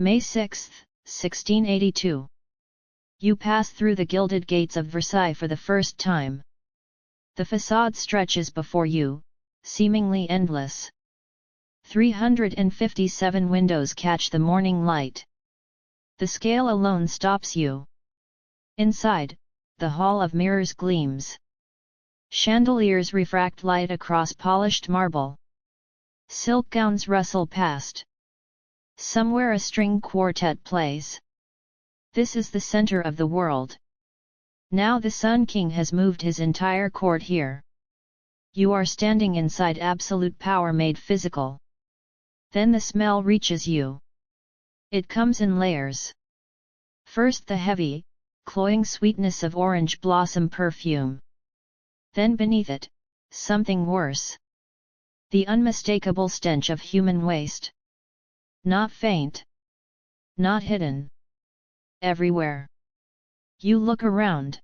May 6, 1682. You pass through the gilded gates of Versailles for the first time. The facade stretches before you, seemingly endless. 357 windows catch the morning light. The scale alone stops you. Inside, the hall of mirrors gleams. Chandeliers refract light across polished marble. Silk gowns rustle past. Somewhere a string quartet plays. This is the center of the world. Now the Sun King has moved his entire court here. You are standing inside absolute power made physical. Then the smell reaches you. It comes in layers. First the heavy, cloying sweetness of orange blossom perfume. Then beneath it, something worse. The unmistakable stench of human waste. Not faint. Not hidden. Everywhere. You look around.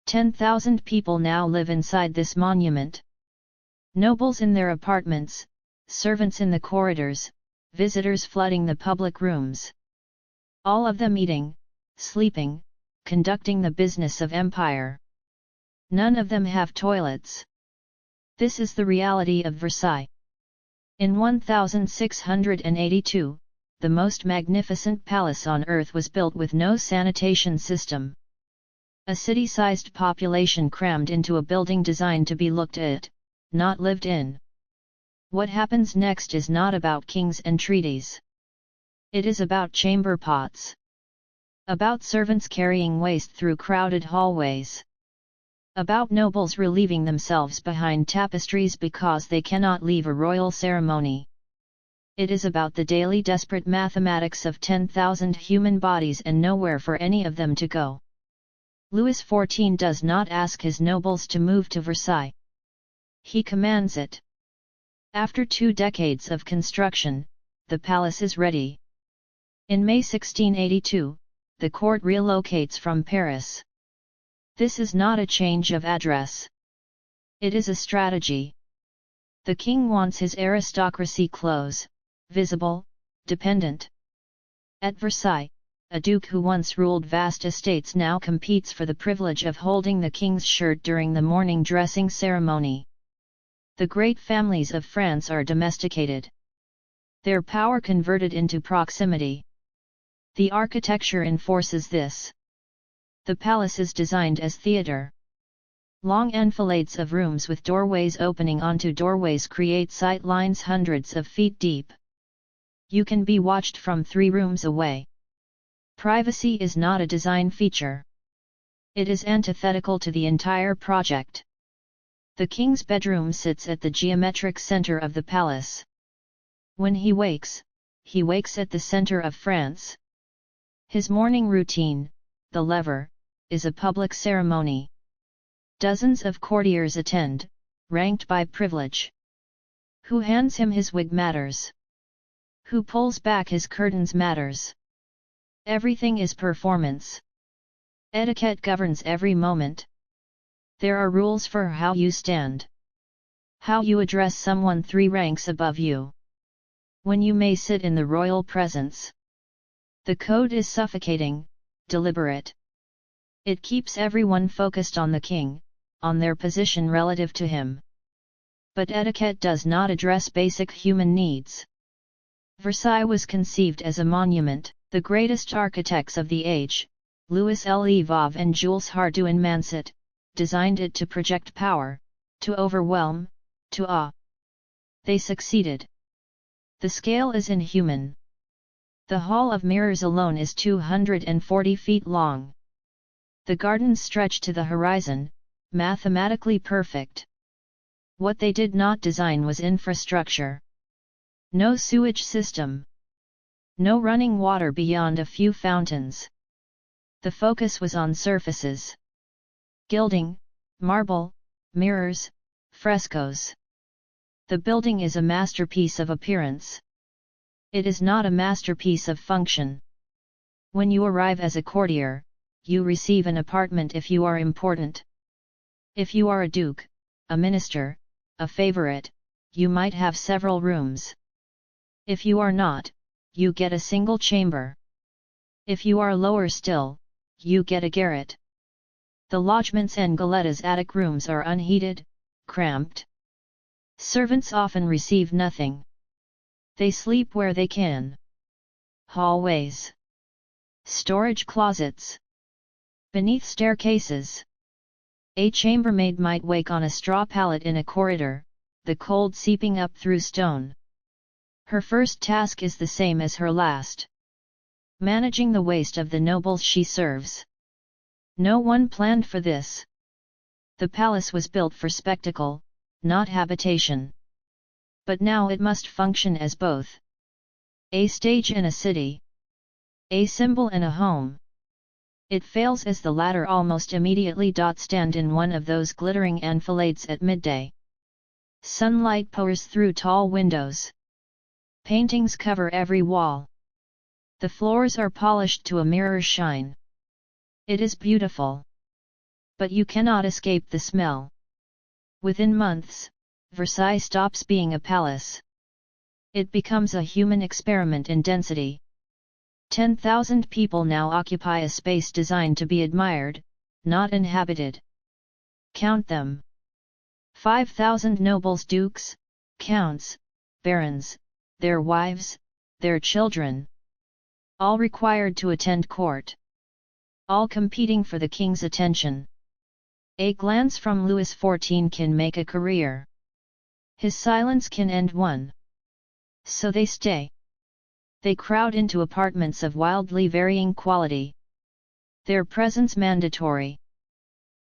10,000 people now live inside this monument. Nobles in their apartments, servants in the corridors, visitors flooding the public rooms. All of them eating, sleeping, conducting the business of empire. None of them have toilets. This is the reality of Versailles. In 1682, the most magnificent palace on earth was built with no sanitation system. A city-sized population crammed into a building designed to be looked at, not lived in. What happens next is not about kings and treaties. It is about chamber pots. About servants carrying waste through crowded hallways. About nobles relieving themselves behind tapestries because they cannot leave a royal ceremony. It is about the daily desperate mathematics of 10,000 human bodies and nowhere for any of them to go. Louis XIV does not ask his nobles to move to Versailles. He commands it. After 2 decades of construction, the palace is ready. In May 1682, the court relocates from Paris. This is not a change of address. It is a strategy. The king wants his aristocracy close, visible, dependent. At Versailles, a duke who once ruled vast estates now competes for the privilege of holding the king's shirt during the morning dressing ceremony. The great families of France are domesticated. Their power converted into proximity. The architecture enforces this. The palace is designed as theatre. Long enfilades of rooms with doorways opening onto doorways create sight lines hundreds of feet deep. You can be watched from 3 rooms away. Privacy is not a design feature. It is antithetical to the entire project. The king's bedroom sits at the geometric center of the palace. When he wakes at the center of France. His morning routine, the lever, is a public ceremony. Dozens of courtiers attend, ranked by privilege. Who hands him his wig matters. Who pulls back his curtains matters. Everything is performance. Etiquette governs every moment. There are rules for how you stand. How you address someone 3 ranks above you. When you may sit in the royal presence. The code is suffocating, deliberate. It keeps everyone focused on the king, on their position relative to him. But etiquette does not address basic human needs. Versailles was conceived as a monument. The greatest architects of the age, Louis XIV and Jules Hardouin-Mansart, designed it to project power, to overwhelm, to awe. They succeeded. The scale is inhuman. The Hall of Mirrors alone is 240 feet long. The gardens stretch to the horizon, mathematically perfect. What they did not design was infrastructure. No sewage system. No running water beyond a few fountains. The focus was on surfaces. Gilding, marble, mirrors, frescoes. The building is a masterpiece of appearance. It is not a masterpiece of function. When you arrive as a courtier, you receive an apartment if you are important. If you are a duke, a minister, a favorite, you might have several rooms. If you are not, you get a single chamber. If you are lower still, you get a garret. The lodgements and galetas attic rooms are unheated, cramped. Servants often receive nothing. They sleep where they can. Hallways. Storage closets. Beneath staircases. A chambermaid might wake on a straw pallet in a corridor, the cold seeping up through stone. Her first task is the same as her last. Managing the waste of the nobles she serves. No one planned for this. The palace was built for spectacle, not habitation. But now it must function as both. A stage in a city. A symbol in a home. It fails as the latter almost immediately stand in one of those glittering enfilades at midday. Sunlight pours through tall windows. Paintings cover every wall. The floors are polished to a mirror shine. It is beautiful. But you cannot escape the smell. Within months, Versailles stops being a palace. It becomes a human experiment in density. 10,000 people now occupy a space designed to be admired, not inhabited. Count them. 5,000 nobles, dukes, counts, barons, their wives, their children. All required to attend court. All competing for the king's attention. A glance from Louis XIV can make a career. His silence can end one. So they stay. They crowd into apartments of wildly varying quality. Their presence mandatory.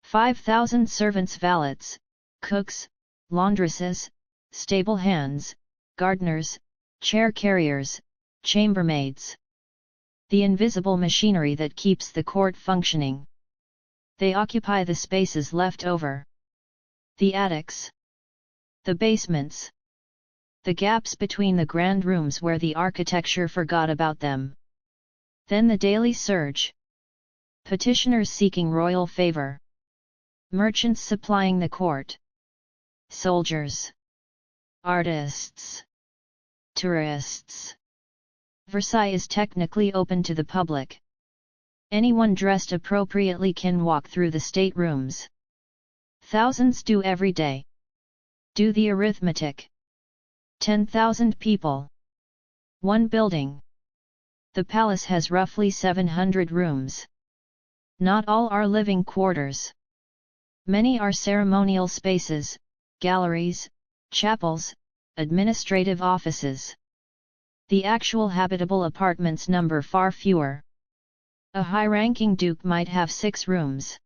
5,000 servants, valets, cooks, laundresses, stable hands, gardeners, chair carriers, chambermaids. The invisible machinery that keeps the court functioning. They occupy the spaces left over. The attics. The basements. The gaps between the grand rooms where the architecture forgot about them. Then the daily surge. Petitioners seeking royal favor. Merchants supplying the court. Soldiers. Artists. Tourists. Versailles is technically open to the public. Anyone dressed appropriately can walk through the staterooms. Thousands do every day. Do the arithmetic. 10,000 people. One building. The palace has roughly 700 rooms. Not all are living quarters. Many are ceremonial spaces, galleries, chapels, administrative offices. The actual habitable apartments number far fewer. A high-ranking duke might have 6 rooms.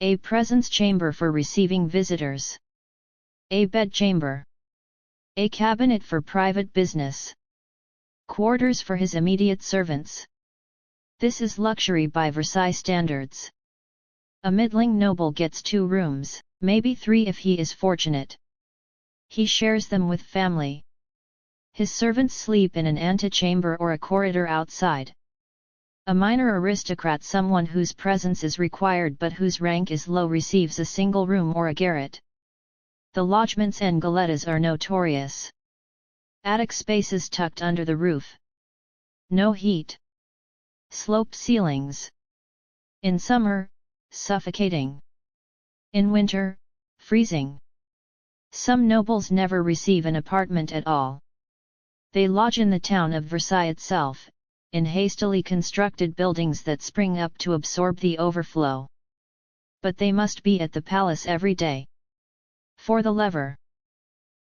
A presence chamber for receiving visitors. A bedchamber. A cabinet for private business. Quarters for his immediate servants. This is luxury by Versailles standards. A middling noble gets 2 rooms, maybe 3 if he is fortunate. He shares them with family. His servants sleep in an antechamber or a corridor outside. A minor aristocrat, someone whose presence is required but whose rank is low, receives a single room or a garret. The lodgements and galetas are notorious. Attic spaces tucked under the roof. No heat. Sloped ceilings. In summer, suffocating. In winter, freezing. Some nobles never receive an apartment at all. They lodge in the town of Versailles itself, in hastily constructed buildings that spring up to absorb the overflow. But they must be at the palace every day. For the lever.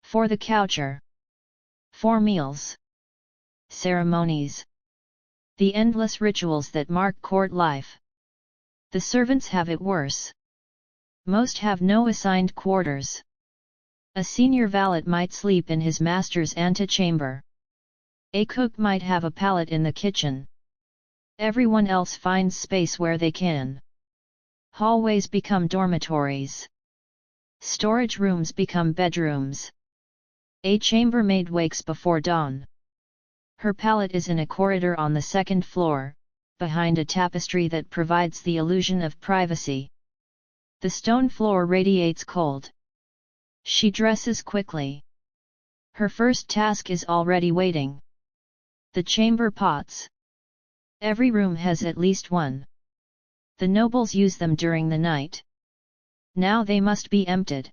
For the coucher. For meals. Ceremonies. The endless rituals that mark court life. The servants have it worse. Most have no assigned quarters. A senior valet might sleep in his master's antechamber. A cook might have a pallet in the kitchen. Everyone else finds space where they can. Hallways become dormitories. Storage rooms become bedrooms. A chambermaid wakes before dawn. Her pallet is in a corridor on the 2nd floor, behind a tapestry that provides the illusion of privacy. The stone floor radiates cold. She dresses quickly. Her first task is already waiting. The chamber pots. Every room has at least one. The nobles use them during the night. Now they must be emptied.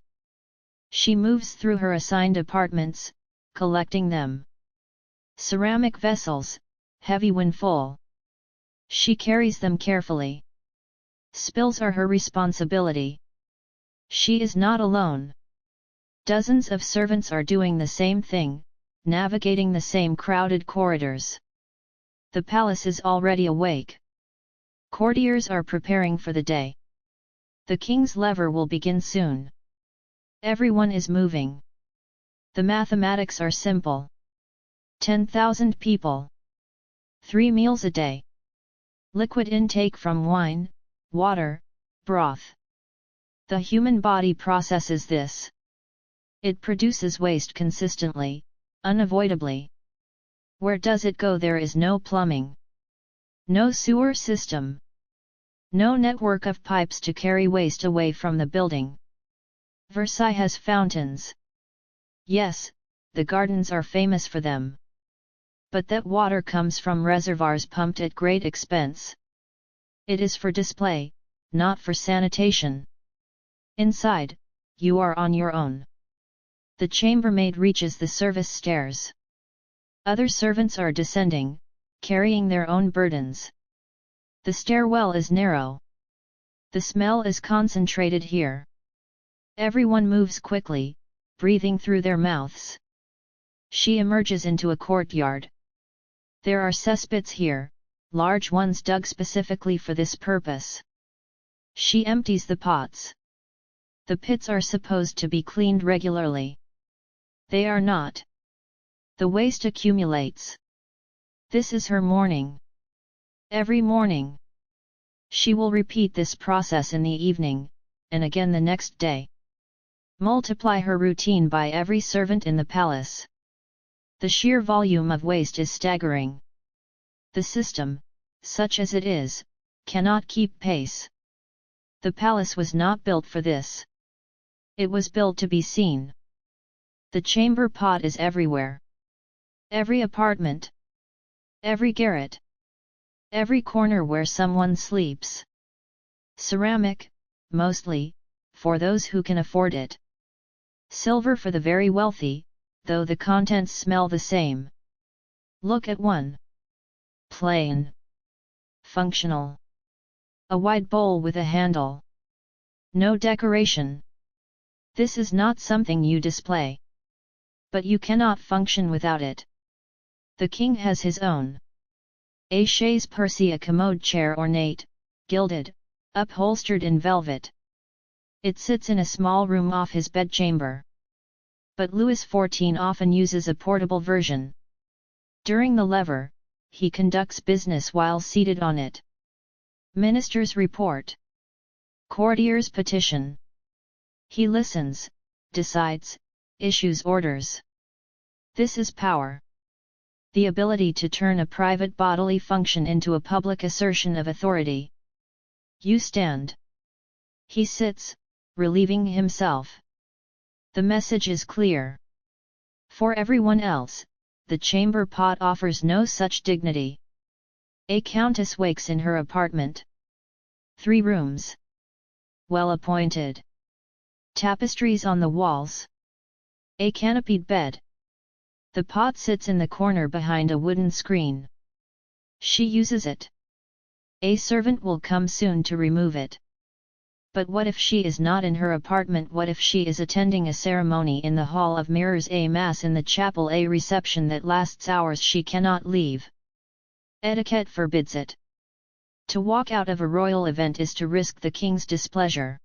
She moves through her assigned apartments, collecting them. Ceramic vessels, heavy when full. She carries them carefully. Spills are her responsibility. She is not alone. Dozens of servants are doing the same thing, navigating the same crowded corridors. The palace is already awake. Courtiers are preparing for the day. The king's lever will begin soon. Everyone is moving. The mathematics are simple. 10,000 people. 3 meals a day. Liquid intake from wine, water, broth. The human body processes this. It produces waste consistently, unavoidably. Where does it go? There is no plumbing. No sewer system. No network of pipes to carry waste away from the building. Versailles has fountains. Yes, the gardens are famous for them. But that water comes from reservoirs pumped at great expense. It is for display, not for sanitation. Inside, you are on your own. The chambermaid reaches the service stairs. Other servants are descending, carrying their own burdens. The stairwell is narrow. The smell is concentrated here. Everyone moves quickly, breathing through their mouths. She emerges into a courtyard. There are cesspits here, large ones dug specifically for this purpose. She empties the pots. The pits are supposed to be cleaned regularly. They are not. The waste accumulates. This is her morning. Every morning. She will repeat this process in the evening, and again the next day. Multiply her routine by every servant in the palace. The sheer volume of waste is staggering. The system, such as it is, cannot keep pace. The palace was not built for this. It was built to be seen. The chamber pot is everywhere. Every apartment. Every garret. Every corner where someone sleeps. Ceramic, mostly, for those who can afford it. Silver for the very wealthy, though the contents smell the same. Look at one. Plain. Functional. A wide bowl with a handle. No decoration. This is not something you display. But you cannot function without it. The king has his own. A chaise percée, a commode chair ornate, gilded, upholstered in velvet. It sits in a small room off his bedchamber. But Louis XIV often uses a portable version. During the lever, he conducts business while seated on it. Ministers report. Courtiers petition. He listens, decides, issues orders. This is power. The ability to turn a private bodily function into a public assertion of authority. You stand. He sits, relieving himself. The message is clear. For everyone else, the chamber pot offers no such dignity. A countess wakes in her apartment. 3 rooms. Well appointed. Tapestries on the walls. A canopied bed. The pot sits in the corner behind a wooden screen. She uses it. A servant will come soon to remove it. But what if she is not in her apartment? What if she is attending a ceremony in the Hall of Mirrors, a mass in the chapel, a reception that lasts hours? She cannot leave. Etiquette forbids it. To walk out of a royal event is to risk the king's displeasure.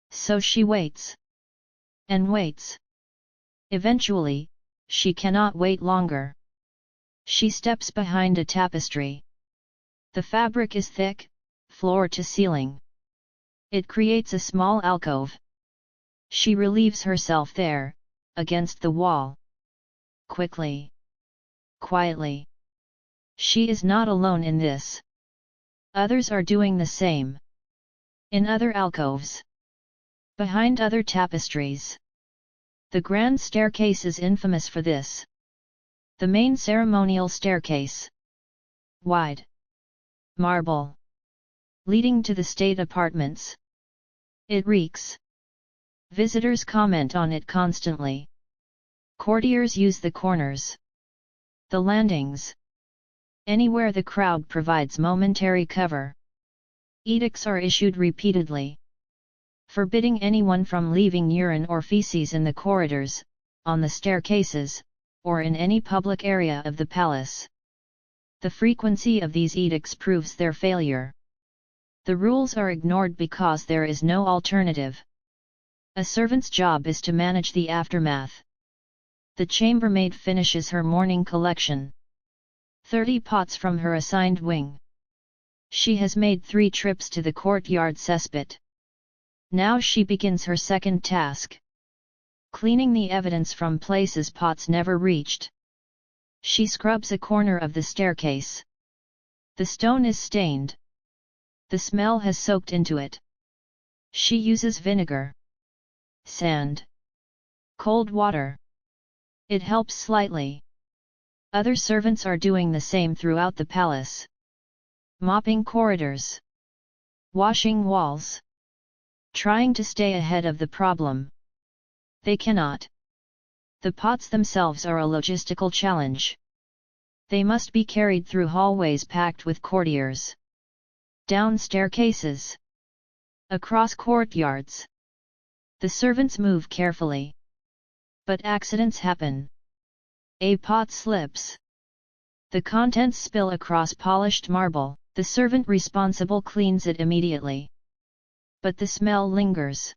So she waits. And waits. Eventually, she cannot wait longer. She steps behind a tapestry. The fabric is thick, floor to ceiling. It creates a small alcove. She relieves herself there, against the wall. Quickly. Quietly. She is not alone in this. Others are doing the same. In other alcoves. Behind other tapestries. The grand staircase is infamous for this. The main ceremonial staircase. Wide. Marble. Leading to the state apartments. It reeks. Visitors comment on it constantly. Courtiers use the corners. The landings. Anywhere the crowd provides momentary cover. Edicts are issued repeatedly, forbidding anyone from leaving urine or feces in the corridors, on the staircases, or in any public area of the palace. The frequency of these edicts proves their failure. The rules are ignored because there is no alternative. A servant's job is to manage the aftermath. The chambermaid finishes her morning collection. 30 pots from her assigned wing. She has made 3 trips to the courtyard cesspit. Now she begins her second task. Cleaning the evidence from places pots never reached. She scrubs a corner of the staircase. The stone is stained. The smell has soaked into it. She uses vinegar, sand, cold water. It helps slightly. Other servants are doing the same throughout the palace. Mopping corridors. Washing walls. Trying to stay ahead of the problem. They cannot. The pots themselves are a logistical challenge. They must be carried through hallways packed with courtiers. Down staircases. Across courtyards. The servants move carefully. But accidents happen. A pot slips. The contents spill across polished marble. The servant responsible cleans it immediately. But the smell lingers.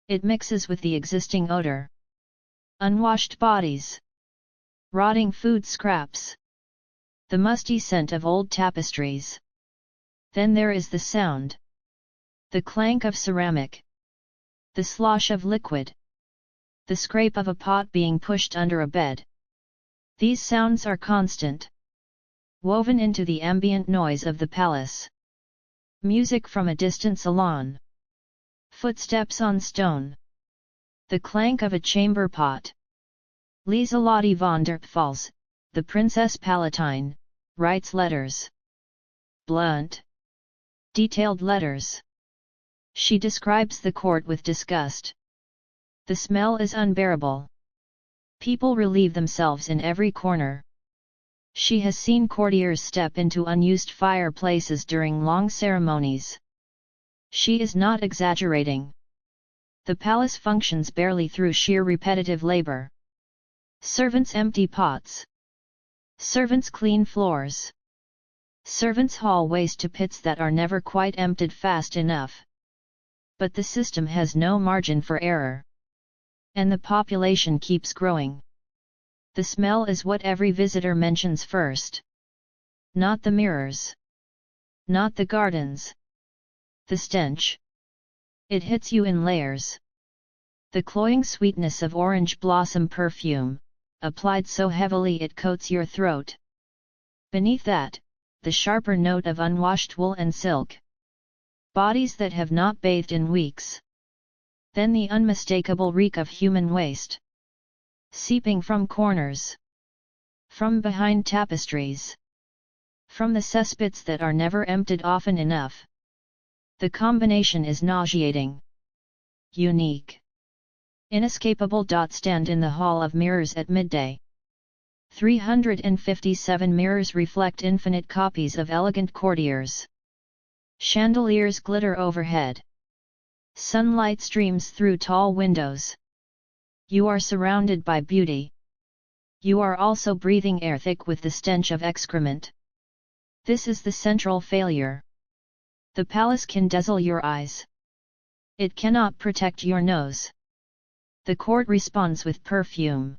It mixes with the existing odor. Unwashed bodies. Rotting food scraps. The musty scent of old tapestries. Then there is the sound. The clank of ceramic. The slosh of liquid. The scrape of a pot being pushed under a bed. These sounds are constant. Woven into the ambient noise of the palace. Music from a distant salon. Footsteps on stone. The clank of a chamber pot. Lieselotte von der Pfalz, the Princess Palatine, writes letters. Blunt. Detailed letters. She describes the court with disgust. The smell is unbearable. People relieve themselves in every corner. She has seen courtiers step into unused fireplaces during long ceremonies. She is not exaggerating. The palace functions barely through sheer repetitive labor. Servants empty pots. Servants clean floors. Servants haul waste to pits that are never quite emptied fast enough. But the system has no margin for error. And the population keeps growing. The smell is what every visitor mentions first. Not the mirrors. Not the gardens. The stench. It hits you in layers. The cloying sweetness of orange blossom perfume, applied so heavily it coats your throat. Beneath that, the sharper note of unwashed wool and silk. Bodies that have not bathed in weeks. Then the unmistakable reek of human waste. Seeping from corners. From behind tapestries. From the cesspits that are never emptied often enough. The combination is nauseating. Unique. Inescapable. Stand in the Hall of Mirrors at midday. 357 mirrors reflect infinite copies of elegant courtiers. Chandeliers glitter overhead. Sunlight streams through tall windows. You are surrounded by beauty. You are also breathing air thick with the stench of excrement. This is the central failure. The palace can dazzle your eyes. It cannot protect your nose. The court responds with perfume.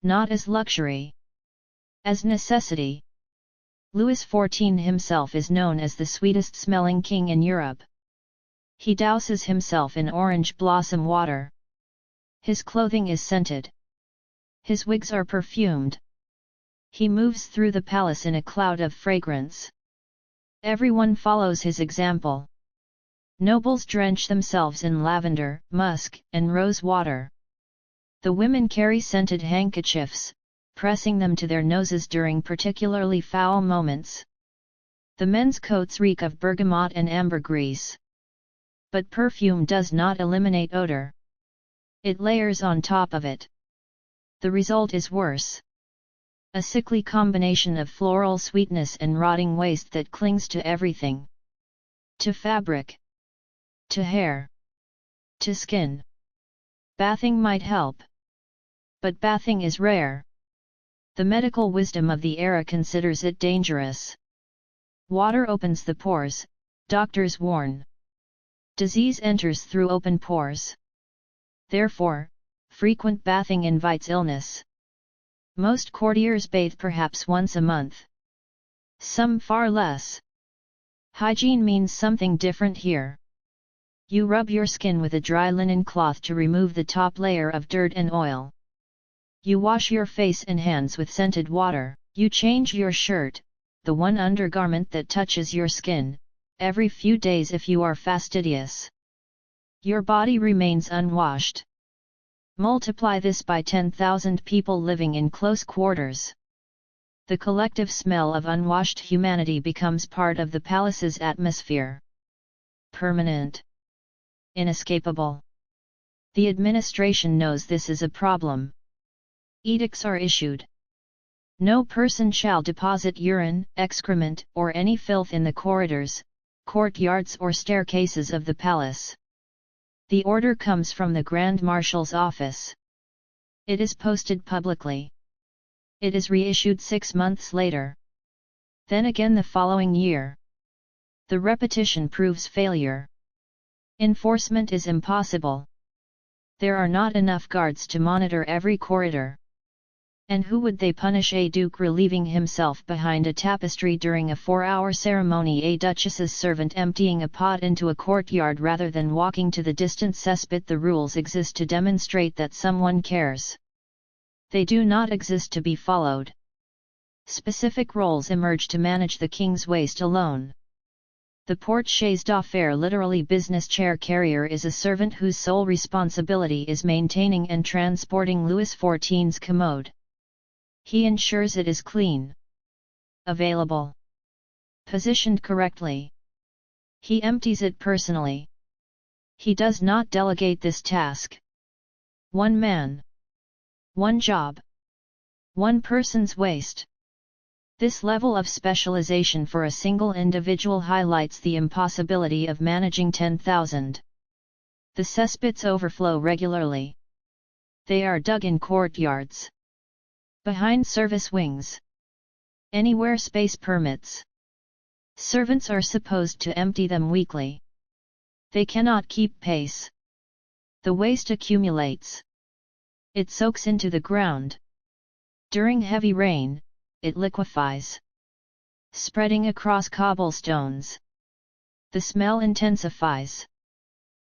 Not as luxury. As necessity. Louis XIV himself is known as the sweetest smelling king in Europe. He douses himself in orange blossom water. His clothing is scented. His wigs are perfumed. He moves through the palace in a cloud of fragrance. Everyone follows his example. Nobles drench themselves in lavender, musk, and rose water. The women carry scented handkerchiefs, pressing them to their noses during particularly foul moments. The men's coats reek of bergamot and ambergris. But perfume does not eliminate odor. It layers on top of it. The result is worse. A sickly combination of floral sweetness and rotting waste that clings to everything. To fabric. To hair. To skin. Bathing might help. But bathing is rare. The medical wisdom of the era considers it dangerous. Water opens the pores, doctors warn. Disease enters through open pores. Therefore, frequent bathing invites illness. Most courtiers bathe perhaps once a month. Some far less. Hygiene means something different here. You rub your skin with a dry linen cloth to remove the top layer of dirt and oil. You wash your face and hands with scented water. You change your shirt, the one undergarment that touches your skin, every few days if you are fastidious. Your body remains unwashed. Multiply this by 10,000 people living in close quarters. The collective smell of unwashed humanity becomes part of the palace's atmosphere. Permanent. Inescapable. The administration knows this is a problem. Edicts are issued. No person shall deposit urine, excrement, or any filth in the corridors, courtyards or staircases of the palace. The order comes from the Grand Marshal's office. It is posted publicly. It is reissued 6 months later. Then again the following year. The repetition proves failure. Enforcement is impossible. There are not enough guards to monitor every corridor. And who would they punish? A duke relieving himself behind a tapestry during a 4-hour ceremony, a duchess's servant emptying a pot into a courtyard rather than walking to the distant cesspit. The rules exist to demonstrate that someone cares. They do not exist to be followed. Specific roles emerge to manage the king's waste alone. The porte-chaise d'affaires, literally business chair carrier, is a servant whose sole responsibility is maintaining and transporting Louis XIV's commode. He ensures it is clean, available, positioned correctly. He empties it personally. He does not delegate this task. One man. One job. One person's waste. This level of specialization for a single individual highlights the impossibility of managing 10,000. The cesspits overflow regularly. They are dug in courtyards. Behind service wings. Anywhere space permits. Servants are supposed to empty them weekly. They cannot keep pace. The waste accumulates. It soaks into the ground. During heavy rain, it liquefies, spreading across cobblestones. The smell intensifies.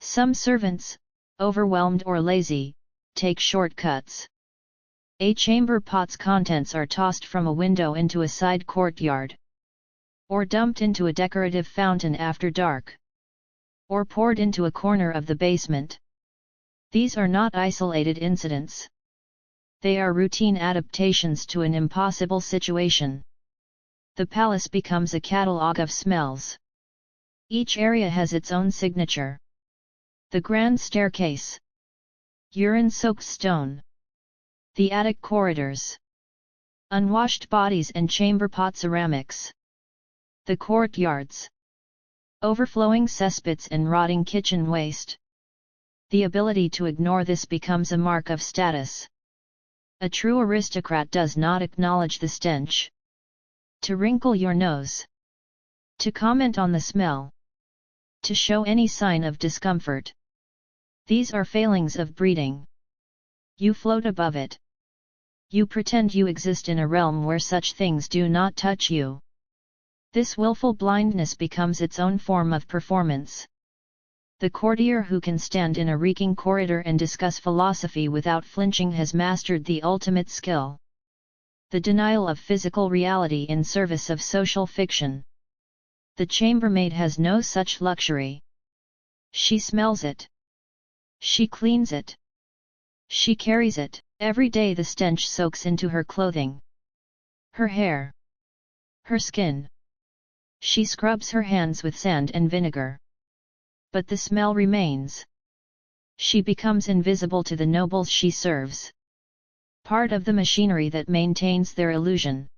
Some servants, overwhelmed or lazy, take shortcuts. A chamber pot's contents are tossed from a window into a side courtyard, or dumped into a decorative fountain after dark, or poured into a corner of the basement. These are not isolated incidents. They are routine adaptations to an impossible situation. The palace becomes a catalogue of smells. Each area has its own signature. The grand staircase. Urine-soaked stone. The attic corridors. Unwashed bodies and chamber pot ceramics. The courtyards. Overflowing cesspits and rotting kitchen waste. The ability to ignore this becomes a mark of status. A true aristocrat does not acknowledge the stench. To wrinkle your nose. To comment on the smell. To show any sign of discomfort. These are failings of breeding. You float above it. You pretend you exist in a realm where such things do not touch you. This willful blindness becomes its own form of performance. The courtier who can stand in a reeking corridor and discuss philosophy without flinching has mastered the ultimate skill. The denial of physical reality in service of social fiction. The chambermaid has no such luxury. She smells it. She cleans it. She carries it. Every day the stench soaks into her clothing, her hair, her skin. She scrubs her hands with sand and vinegar. But the smell remains. She becomes invisible to the nobles she serves. Part of the machinery that maintains their illusion.